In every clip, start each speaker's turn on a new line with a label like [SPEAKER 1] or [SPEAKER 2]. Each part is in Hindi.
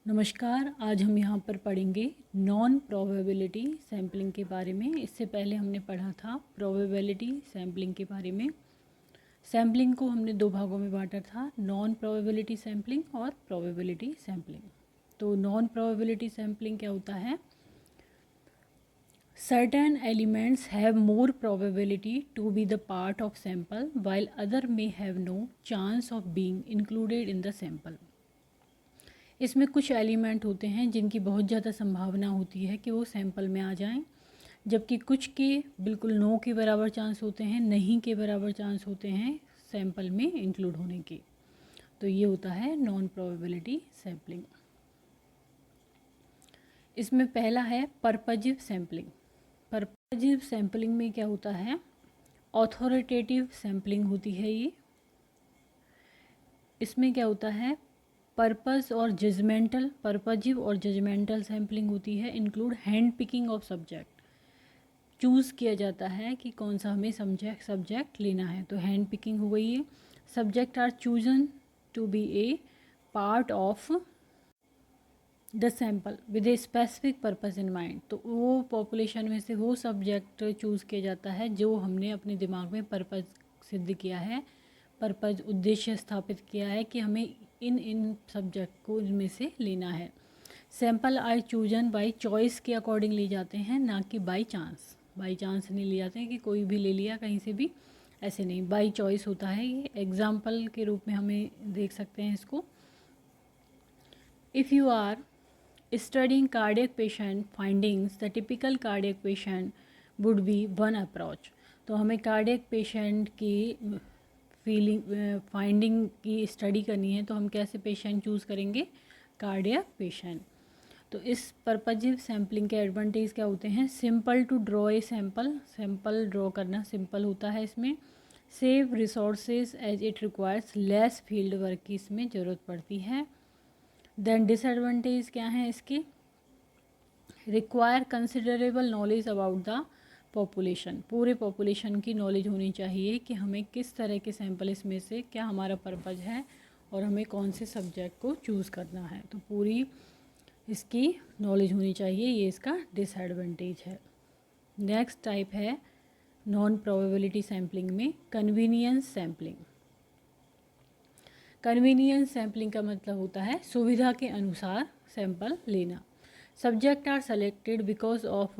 [SPEAKER 1] नमस्कार। आज हम यहाँ पर पढ़ेंगे नॉन प्रोबेबिलिटी सैम्पलिंग के बारे में। इससे पहले हमने पढ़ा था प्रोबेबिलिटी सैम्पलिंग के बारे में। सैम्पलिंग को हमने दो भागों में बांटा था, नॉन प्रोबेबिलिटी सैम्पलिंग और प्रोबेबिलिटी सैम्पलिंग। तो नॉन प्रोबेबिलिटी सैम्पलिंग क्या होता है? Certain elements have more probability to be the part of sample while other may have no chance of being included in the sample. इसमें कुछ एलिमेंट होते हैं जिनकी बहुत ज़्यादा संभावना होती है कि वो सैंपल में आ जाएं, जबकि कुछ के बिल्कुल नो के बराबर चांस होते हैं, नहीं के बराबर चांस होते हैं सैंपल में इंक्लूड होने के। तो ये होता है नॉन प्रोबेबिलिटी सैम्पलिंग। इसमें पहला है पर्पजिव सैम्पलिंग। पर्पजिव सैम्पलिंग में क्या होता है? ऑथोरिटेटिव सैम्पलिंग होती है ये। इसमें क्या होता है? पर्पस और जजमेंटल, पर्पजिव और जजमेंटल सैम्पलिंग होती है। Include hand picking of subject, choose किया जाता है कि कौन सा हमें सब्जेक्ट लेना है, तो हैंड पिकिंग हो गई है। Subject are chosen to be a part of the sample with a specific purpose in mind. तो वो पॉपुलेशन में से वो सब्जेक्ट चूज़ किया जाता है जो हमने अपने दिमाग में पर्पस सिद्ध किया है, पर्पस उद्देश्य स्थापित किया है कि हमें इन सब्जेक्ट को इनमें से लेना है। Sample are chosen by choice के अकॉर्डिंग ली जाते हैं, ना कि बाई चांस। बाई चांस नहीं ले जाते हैं कि कोई भी ले लिया कहीं से भी, ऐसे नहीं, बाई चॉइस होता है ये। एग्जाम्पल के रूप में हमें देख सकते हैं इसको। If you are studying cardiac patient findings, the typical cardiac patient would be one approach। तो हमें कार्डियक पेशेंट की फाइंडिंग की स्टडी करनी है, तो हम कैसे पेशेंट चूज़ करेंगे? Cardiac patient. तो इस पर्पजिव सैम्पलिंग के एडवांटेज क्या होते हैं? Simple to draw a sample draw करना सिंपल होता है इसमें। Save resources as it requires less field work की इसमें ज़रूरत पड़ती है। देन डिसएडवांटेज क्या हैं इसके? Require considerable knowledge about the population, पूरे पॉपुलेशन की नॉलेज होनी चाहिए कि हमें किस तरह के सैंपल इसमें से क्या हमारा पर्पज़ है और हमें कौन से सब्जेक्ट को चूज़ करना है, तो पूरी इसकी नॉलेज होनी चाहिए। ये इसका डिसएडवांटेज है। नेक्स्ट टाइप है नॉन प्रोबेबिलिटी सैम्पलिंग में कन्वीनियंस सैम्पलिंग। कन्वीनियंस सैम्पलिंग का मतलब होता है सुविधा के अनुसार सैंपल लेना। Subject are selected because of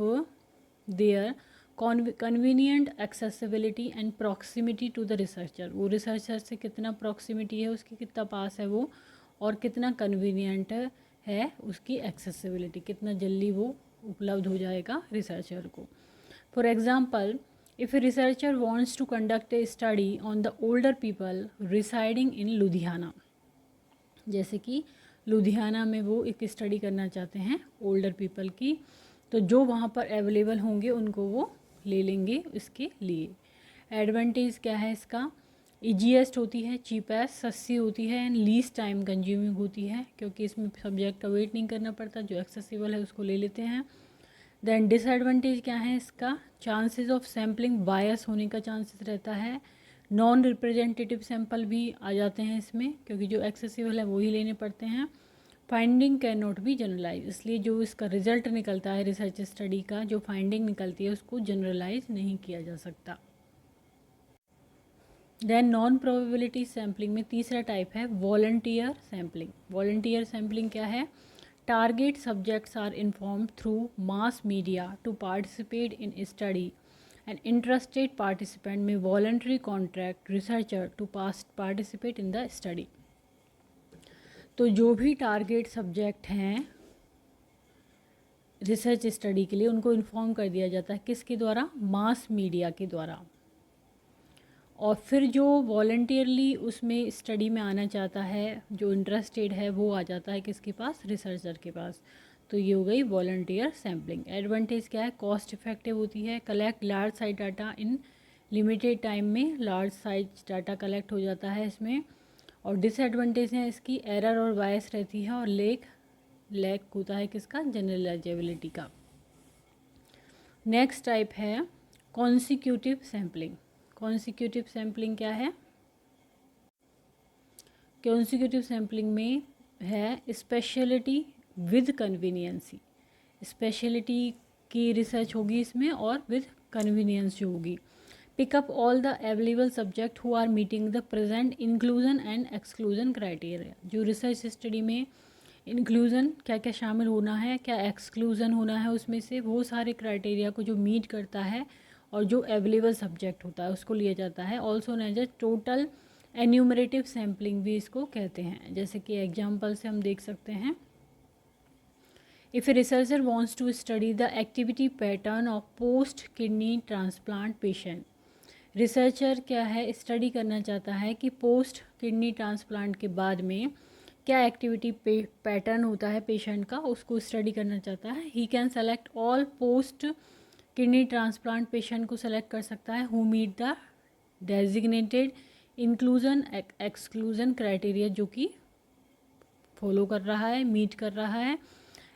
[SPEAKER 1] their convenient accessibility and proximity to the researcher. वो रिसर्चर से कितना प्रॉक्सिमिटी है उसकी, कितना पास है वो, और कितना कन्वीनियंट है उसकी एक्सेसिबिलिटी, कितना जल्दी वो उपलब्ध हो जाएगा रिसर्चर को। For example, if a researcher wants to conduct a study on the older people residing in Ludhiana, जैसे कि लुधियाना में वो एक स्टडी करना चाहते हैं ओल्डर पीपल की, तो जो वहाँ पर अवेलेबल होंगे उनको वो ले लेंगे इसके लिए। एडवांटेज क्या है इसका? ईजीएस्ट होती है, चीपेस्ट सस्ती होती है, एंड लीस्ट टाइम कंज्यूमिंग होती है, क्योंकि इसमें सब्जेक्ट का वेट नहीं करना पड़ता, जो एक्सेसिबल है उसको ले लेते हैं। देन डिसएडवांटेज क्या है इसका? चांसेस ऑफ सैम्पलिंग बायस होने का चांसेस रहता है। नॉन रिप्रेजेंटेटिव सैंपल भी आ जाते हैं इसमें, क्योंकि जो एक्सेसिबल है वही लेने पड़ते हैं। Finding can not be generalize, इसलिए जो इसका रिजल्ट निकलता है रिसर्च स्टडी का, जो फाइंडिंग निकलती है उसको जनरलाइज नहीं किया जा सकता। देन नॉन प्रोबेबिलिटी सैम्पलिंग में तीसरा टाइप है वॉलंटियर सैम्पलिंग। वॉलंटियर सैम्पलिंग क्या है? Target subjects are informed through mass media to participate in study and interested participant में voluntary contract researcher to participate in the study. तो जो भी टारगेट सब्जेक्ट हैं रिसर्च स्टडी के लिए, उनको इन्फॉर्म कर दिया जाता है किसके द्वारा? मास मीडिया के द्वारा। और फिर जो वॉलंटियरली उसमें स्टडी में आना चाहता है, जो इंटरेस्टेड है, वो आ जाता है किसके पास? रिसर्चर के पास। तो ये हो गई वॉलंटियर सैम्पलिंग। एडवांटेज क्या है? कॉस्ट इफेक्टिव होती है, collect large size data in limited time में लार्ज साइज डाटा कलेक्ट हो जाता है इसमें। और डिसएडवांटेज है इसकी, एरर और बायस रहती है, और लैक होता है किसका? जनरलाइजेबिलिटी का। नेक्स्ट टाइप है कॉन्सिक्यूटिव सैम्पलिंग। कॉन्सिक्यूटिव सैम्पलिंग क्या है? कॉन्सिक्यूटिव सैम्पलिंग में है स्पेशलिटी विद कन्वीनियंसी, स्पेशलिटी की रिसर्च होगी इसमें और विद कन्वीनियंस जो होगी। Pick up all the available subject who are meeting the present inclusion and exclusion criteria. जो रिसर्च स्टडी में इंक्लूजन क्या क्या शामिल होना है, क्या एक्सक्लूजन होना है, उसमें से वो सारे क्राइटेरिया को जो मीट करता है और जो अवेलेबल सब्जेक्ट होता है उसको लिया जाता है। Also known as total enumerative sampling भी इसको कहते हैं। जैसे कि एग्जाम्पल से हम देख सकते हैं, if a researcher wants to study the activity pattern of post kidney transplant patient. Researcher क्या है, स्टडी करना चाहता है कि पोस्ट किडनी ट्रांसप्लांट के बाद में क्या एक्टिविटी पैटर्न होता है पेशेंट का, उसको स्टडी करना चाहता है। He can select all post kidney transplant patient को सेलेक्ट कर सकता है who meet the designated inclusion exclusion criteria, जो कि फॉलो कर रहा है, मीट कर रहा है।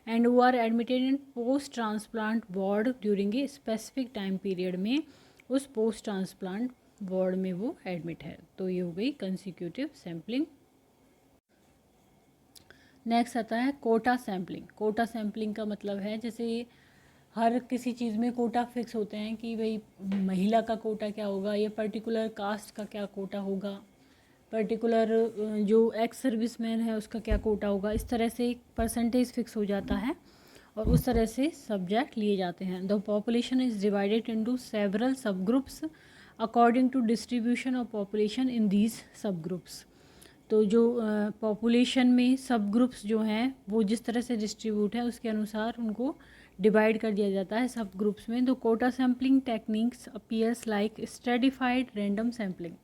[SPEAKER 1] एंड वो are admitted in post transplant ward during a specific time period में उस पोस्ट ट्रांसप्लांट वार्ड में वो एडमिट है। तो ये हो गई कंसिक्यूटिव सैम्पलिंग। नेक्स्ट आता है कोटा सैम्पलिंग। कोटा सैम्पलिंग का मतलब है, जैसे हर किसी चीज़ में कोटा फिक्स होते हैं कि भाई महिला का कोटा क्या होगा या पर्टिकुलर कास्ट का क्या कोटा होगा, पर्टिकुलर जो एक्स सर्विसमैन है उसका क्या कोटा होगा। इस तरह से एक परसेंटेज फिक्स हो जाता है और उस तरह से सब्जेक्ट लिए जाते हैं। The population is divided into several sub groups according to distribution of population in these sub groups. तो जो पॉपुलेशन में सब ग्रुप्स जो हैं वो जिस तरह से डिस्ट्रीब्यूट है उसके अनुसार उनको डिवाइड कर दिया जाता है सब ग्रुप्स में। तो quota sampling techniques appears like stratified random sampling.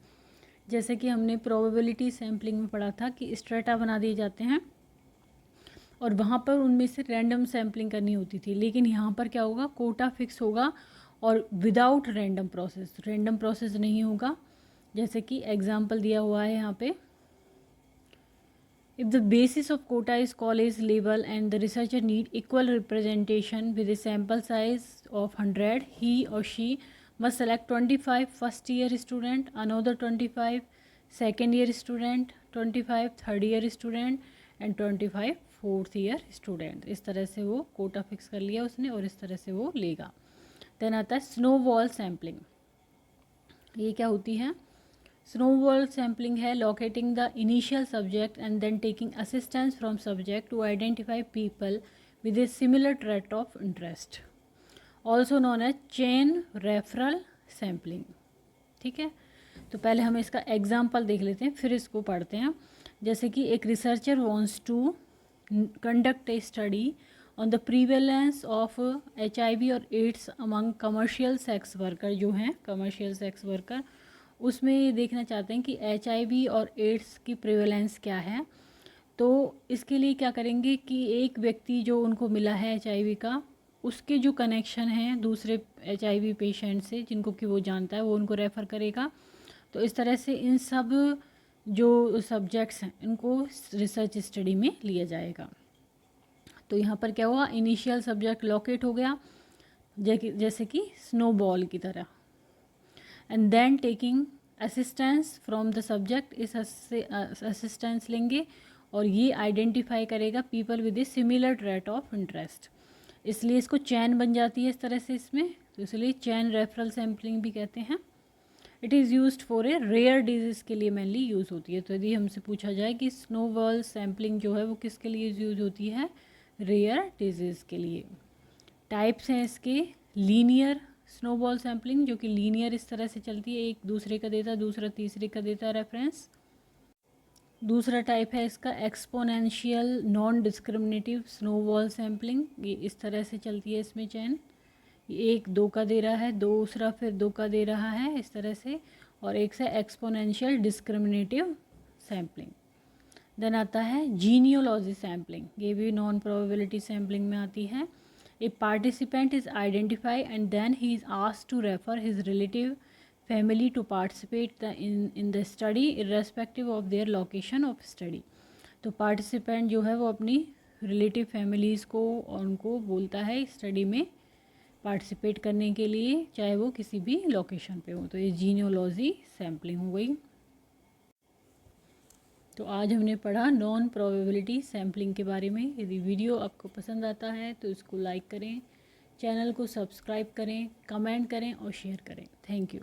[SPEAKER 1] जैसे कि हमने प्रोबेबिलिटी सैम्पलिंग में पढ़ा था कि स्ट्रेटा बना दिए जाते हैं और वहाँ पर उनमें से रैंडम सैम्पलिंग करनी होती थी, लेकिन यहाँ पर क्या होगा, कोटा फिक्स होगा और विदाउट रैंडम प्रोसेस नहीं होगा। जैसे कि एग्जाम्पल दिया हुआ है यहाँ पे, if the basis of quota is college level and the researcher need equal representation with a sample size of 100, he or she must select 25 first year student, another 25 second year student, 25 third year student and 25 fourth year student। इस तरह से वो कोटा फिक्स कर लिया उसने और इस तरह से वो लेगा। देन आता है स्नोबॉल सैम्पलिंग। ये क्या होती है? स्नोबॉल सैम्पलिंग है locating the initial subject and then taking assistance from subject to identify people with a similar trait of interest, also known as chain referral sampling. ठीक है, तो पहले हम इसका एग्जाम्पल देख लेते हैं फिर इसको पढ़ते हैं। जैसे कि एक researcher wants to conduct a study on the prevalence of HIV और AIDS among commercial sex worker. जो हैं कमर्शियल सेक्स वर्कर, उसमें ये देखना चाहते हैं कि HIV और एड्स की प्रिवेलेंस क्या है। तो इसके लिए क्या करेंगे कि एक व्यक्ति जो उनको मिला है HIV का, उसके जो कनेक्शन हैं दूसरे HIV पेशेंट से जिनको कि वो जानता है, वो उनको रेफ़र करेगा। तो इस तरह से इन सब जो सब्जेक्ट्स हैं इनको रिसर्च स्टडी में लिया जाएगा। तो यहाँ पर क्या हुआ, इनिशियल सब्जेक्ट लोकेट हो गया जैसे कि स्नोबॉल की तरह, and then taking assistance from the subject. इस असिस्टेंस लेंगे और ये आइडेंटिफाई करेगा people with a similar trait of interest, इसलिए इसको चैन बन जाती है इस तरह से इसमें। तो इसलिए चैन रेफरल सैम्पलिंग भी कहते हैं। It is used for a rare disease के लिए मेनली यूज़ होती है। तो यदि हमसे पूछा जाए कि स्नोबॉल सैम्पलिंग जो है वो किसके लिए यूज़ होती है, रेयर डिजीज़ के लिए। टाइप्स हैं इसके, लीनियर स्नोबॉल सैम्पलिंग जो कि लीनियर इस तरह से चलती है, एक दूसरे का देता है, दूसरा तीसरे का देता है रेफरेंस। दूसरा टाइप है इसका exponential non discriminative snowball sampling. ये इस तरह से चलती है इसमें चैन, एक दो का दे रहा है, दूसरा फिर दो का दे रहा है इस तरह से, और एक से एक्सपोनेंशियल डिस्क्रिमिनेटिव सैम्पलिंग। देन आता है जीनियोलॉजी सैम्पलिंग, ये भी नॉन प्रोबेबिलिटी सैम्पलिंग में आती है। A participant is identify and then he is asked to refer his relative family to participate in the study irrespective of their location of study। तो पार्टिसिपेंट जो है वो अपनी रिलेटिव फैमिलीज़ को और उनको बोलता है स्टडी में पार्टिसिपेट करने के लिए, चाहे वो किसी भी लोकेशन पे हो। तो ये जीनियोलॉजी सैम्पलिंग हो गई। तो आज हमने पढ़ा नॉन प्रोबेबिलिटी सैम्पलिंग के बारे में। यदि वीडियो आपको पसंद आता है तो इसको लाइक करें, चैनल को सब्सक्राइब करें, कमेंट करें और शेयर करें। Thank you.